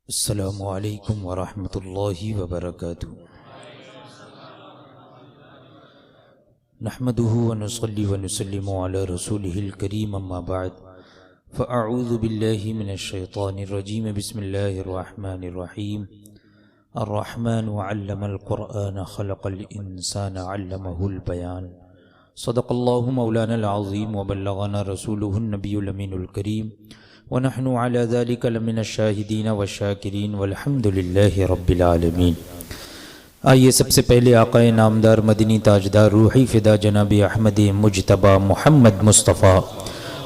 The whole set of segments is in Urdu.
السلام علیکم ورحمۃ اللہ وبرکاتہ۔ نحمده ونصلي ونسلم على رسوله الكريم اما بعد فاعوذ باللہ من الشیطان الرجیم بسم اللہ الرحمن الرحیم۔ الرحمن علم القرآن خلق الانسان علمه البیان۔ صدق اللہ مولانا العظیم وبلغنا رسوله النبی الامین الکریم ونحن على ذلك لمن الشاہدین والشاکرین والحمد للہ رب العالمین۔ آئیے سب سے پہلے آقا نامدار مدنی تاجدار روحی فدا جناب احمد مجتبی محمد مصطفیٰ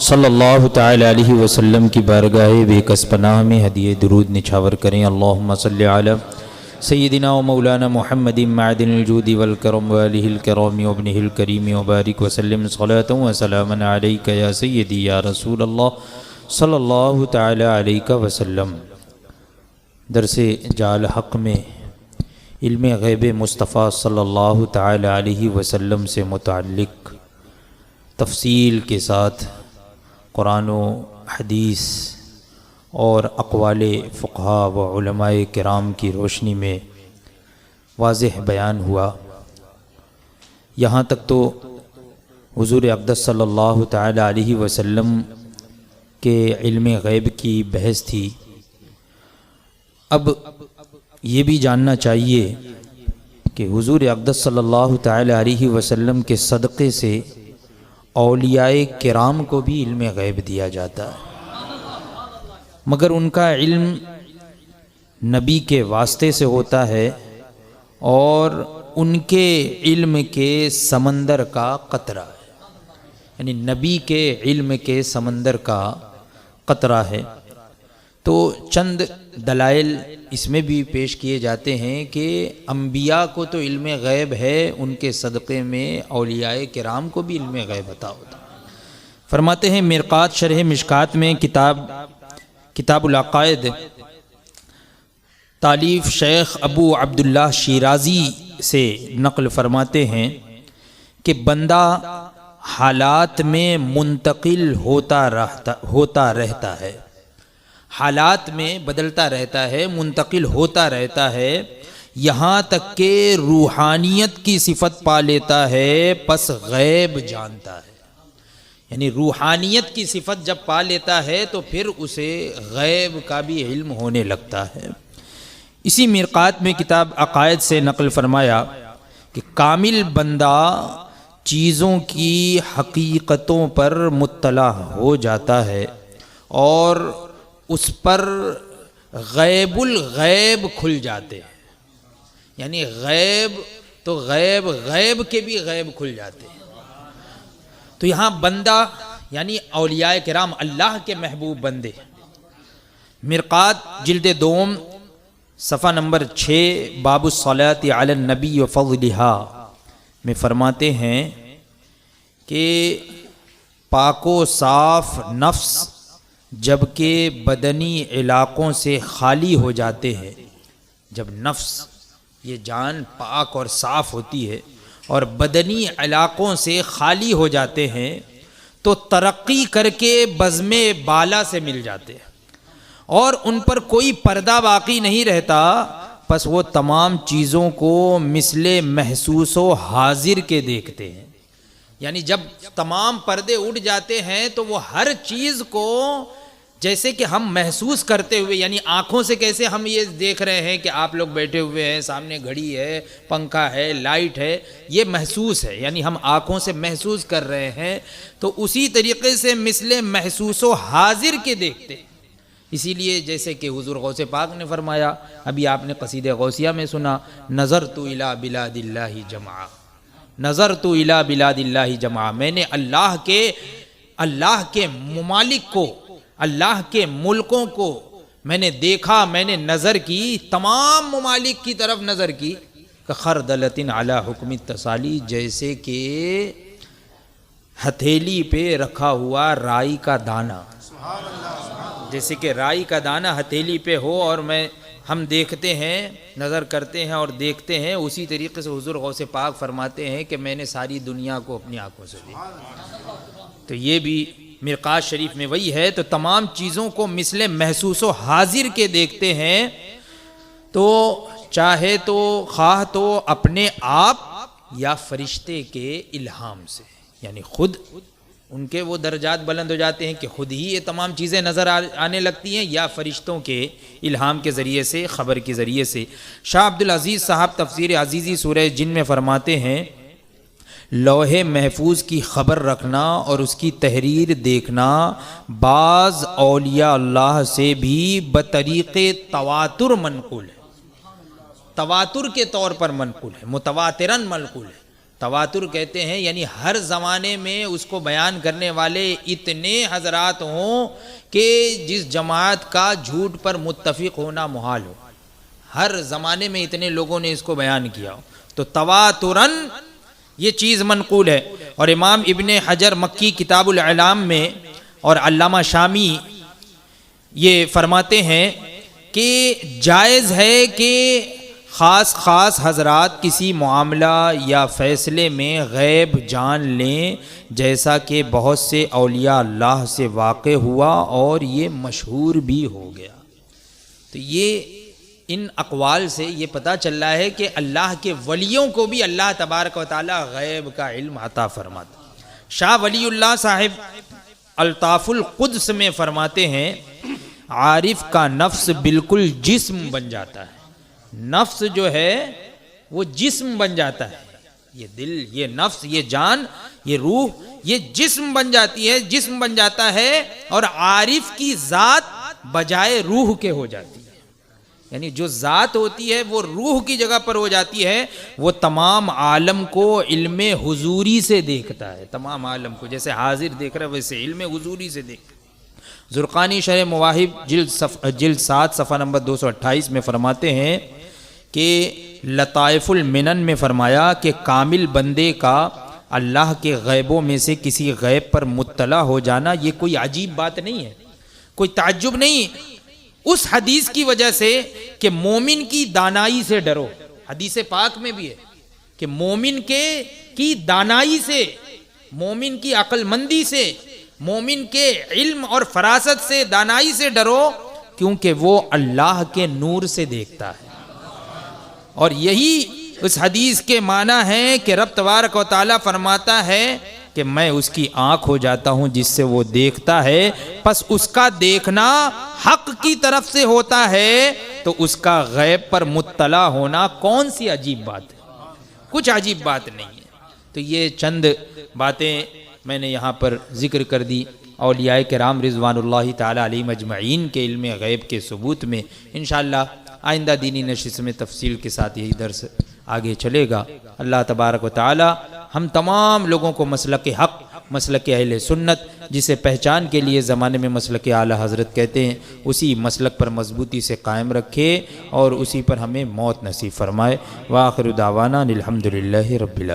صلی اللہ تعالی علیہ وسلم کی بارگاہ بے کس پناہ میں ہدیہ درود نچھاور کریں۔ اللہم صلی علی سیدنا و مولانا محمد معدن الجود والکرم والہ الکرام وابنہ الکریم وبارک وسلم صلاۃ و سلاما علیک یا سیدی یا رسول اللہ صلی اللہ تعالی علیہ وسلم۔ درس جال حق میں علم غیب مصطفیٰ صلی اللہ تعالی علیہ وسلم سے متعلق تفصیل کے ساتھ قرآن و حدیث اور اقوال فقہاء و علماء کرام کی روشنی میں واضح بیان ہوا۔ یہاں تک تو حضور اقدس صلی اللہ تعالی علیہ وسلم کے علم غیب کی بحث تھی۔ اب یہ بھی جاننا چاہیے کہ حضور اقدس صلی اللہ تعالی علیہ وسلم کے صدقے سے اولیاء کرام کو بھی علم غیب دیا جاتا ہے، مگر ان کا علم نبی کے واسطے سے ہوتا ہے اور ان کے علم کے سمندر کا قطرہ ہے، یعنی نبی کے علم کے سمندر کا قطرہ ہے۔ تو چند دلائل اس میں بھی پیش کیے جاتے ہیں کہ انبیاء کو تو علم غیب ہے، ان کے صدقے میں اولیاء کرام کو بھی علم غیب عطا ہوتا ہے۔ فرماتے ہیں مرقات شرح مشکات میں کتاب العقائد تالیف شیخ ابو عبداللہ شیرازی سے نقل فرماتے ہیں کہ بندہ حالات میں منتقل ہوتا رہتا ہے، حالات میں بدلتا رہتا ہے، منتقل ہوتا رہتا ہے، یہاں تک کہ روحانیت کی صفت پا لیتا ہے، پس غیب جانتا ہے۔ یعنی روحانیت کی صفت جب پا لیتا ہے تو پھر اسے غیب کا بھی علم ہونے لگتا ہے۔ اسی مرقات میں کتاب عقائد سے نقل فرمایا کہ کامل بندہ چیزوں کی حقیقتوں پر مطلع ہو جاتا ہے اور اس پر غیب الغیب کھل جاتے ہیں، یعنی غیب تو غیب کے بھی غیب کھل جاتے ہیں۔ تو یہاں بندہ یعنی اولیاء کرام اللہ کے محبوب بندے، مرقات جلد دوم صفحہ نمبر 6 باب الصلاۃ علی النبی وفضلہا میں فرماتے ہیں کہ پاک و صاف نفس جبکہ بدنی علاقوں سے خالی ہو جاتے ہیں، جب نفس یہ جان پاک اور صاف ہوتی ہے اور بدنی علاقوں سے خالی ہو جاتے ہیں تو ترقی کر کے بزم بالا سے مل جاتے ہیں اور ان پر کوئی پردہ باقی نہیں رہتا، پس وہ تمام چیزوں کو مثل محسوس و حاضر کے دیکھتے ہیں۔ یعنی جب تمام پردے اٹھ جاتے ہیں تو وہ ہر چیز کو جیسے کہ ہم محسوس کرتے ہوئے، یعنی آنکھوں سے کیسے ہم یہ دیکھ رہے ہیں کہ آپ لوگ بیٹھے ہوئے ہیں، سامنے گھڑی ہے، پنکھا ہے، لائٹ ہے، یہ محسوس ہے، یعنی ہم آنکھوں سے محسوس کر رہے ہیں، تو اسی طریقے سے مثل محسوس و حاضر کے دیکھتے ہیں۔ اسی لیے جیسے کہ حضور غوث پاک نے فرمایا، ابھی آپ نے قصیدہ غوثیہ میں سنا، نظرت الی بلاد اللہ جمعا، نظرت الی بلاد اللہ جمعا، میں نے اللہ کے ممالک کو، اللہ کے ملکوں کو میں نے دیکھا، میں نے نظر کی، تمام ممالک کی طرف نظر کی، کہ خردلۃ علی حکم التسالی، جیسے کہ ہتھیلی پہ رکھا ہوا رائی کا دانہ، جیسے کہ رائی کا دانہ ہتھیلی پہ ہو اور ہم دیکھتے ہیں، نظر کرتے ہیں اور دیکھتے ہیں، اسی طریقے سے حضور غوث پاک فرماتے ہیں کہ میں نے ساری دنیا کو اپنی آنکھوں سے دیکھا۔ تو یہ بھی مرقات شریف میں وہی ہے، تو تمام چیزوں کو مثل محسوس و حاضر کے دیکھتے ہیں، تو چاہے تو خواہ تو اپنے آپ یا فرشتے کے الہام سے، یعنی خود ان کے وہ درجات بلند ہو جاتے ہیں کہ خود ہی یہ تمام چیزیں نظر آنے لگتی ہیں، یا فرشتوں کے الہام کے ذریعے سے، خبر کے ذریعے سے۔ شاہ عبدالعزیز صاحب تفسیر عزیزی سورہ جن میں فرماتے ہیں لوح محفوظ کی خبر رکھنا اور اس کی تحریر دیکھنا بعض اولیاء اللہ سے بھی بطریق تواتر منقول ہے، تواتر کے طور پر منقول ہے، متواتراً منقول ہے۔ تواتر کہتے ہیں یعنی ہر زمانے میں اس کو بیان کرنے والے اتنے حضرات ہوں کہ جس جماعت کا جھوٹ پر متفق ہونا محال ہو، ہر زمانے میں اتنے لوگوں نے اس کو بیان کیا ہو، تو تواتراً یہ چیز منقول ہے۔ اور امام ابن حجر مکی کتاب الاعلام میں اور علامہ شامی یہ فرماتے ہیں کہ جائز ہے کہ خاص حضرات کسی معاملہ یا فیصلے میں غیب جان لیں، جیسا کہ بہت سے اولیاء اللہ سے واقع ہوا اور یہ مشہور بھی ہو گیا۔ تو یہ ان اقوال سے یہ پتہ چل رہا ہے کہ اللہ کے ولیوں کو بھی اللہ تبارک و تعالی غیب کا علم عطا فرماتا۔ شاہ ولی اللہ صاحب الطاف القدس میں فرماتے ہیں عارف کا نفس بالکل جسم بن جاتا ہے، نفس جو ہے وہ جسم بن جاتا ہے، یہ دل، یہ نفس، یہ جان، یہ روح، یہ جسم بن جاتی ہے، جسم بن جاتا ہے، اور عارف کی ذات بجائے روح کے ہو جاتی ہے، یعنی جو ذات ہوتی ہے وہ روح کی جگہ پر ہو جاتی ہے۔ وہ تمام عالم کو علم حضوری سے دیکھتا ہے، تمام عالم کو جیسے حاضر دیکھ رہا ہے ویسے علم حضوری سے دیکھتا ہے۔ زرقانی شرح مواہب جلد 7 صفحہ نمبر 228 میں فرماتے ہیں کہ لطائف المنن میں فرمایا کہ کامل بندے کا اللہ کے غیبوں میں سے کسی غیب پر مطلع ہو جانا یہ کوئی عجیب بات نہیں ہے، کوئی تعجب نہیں، اس حدیث کی وجہ سے کہ مومن کی دانائی سے ڈرو، حدیث پاک میں بھی ہے کہ مومن کی دانائی سے، مومن کی عقل مندی سے، مومن کے علم اور فراست سے، دانائی سے ڈرو، کیونکہ وہ اللہ کے نور سے دیکھتا ہے۔ اور یہی اس حدیث کے معنی ہے کہ رب تبارک و تعالیٰ فرماتا ہے کہ میں اس کی آنکھ ہو جاتا ہوں جس سے وہ دیکھتا ہے، پس اس کا دیکھنا حق کی طرف سے ہوتا ہے، تو اس کا غیب پر مطلع ہونا کون سی عجیب بات ہے؟ کچھ عجیب بات نہیں ہے۔ تو یہ چند باتیں میں نے یہاں پر ذکر کر دی اولیاء کرام رضوان اللہ تعالی علیہم اجمعین کے علم غیب کے ثبوت میں۔ انشاءاللہ آئندہ دینی نشست میں تفصیل کے ساتھ یہی درس آگے چلے گا۔ اللہ تبارک و تعالی ہم تمام لوگوں کو مسلک حق، مسلک اہل سنت، جسے پہچان کے لیے زمانے میں مسلک اعلی حضرت کہتے ہیں، اسی مسلک پر مضبوطی سے قائم رکھے اور اسی پر ہمیں موت نصیب فرمائے۔ وآخر دعوانا الحمدللہ رب العالمین۔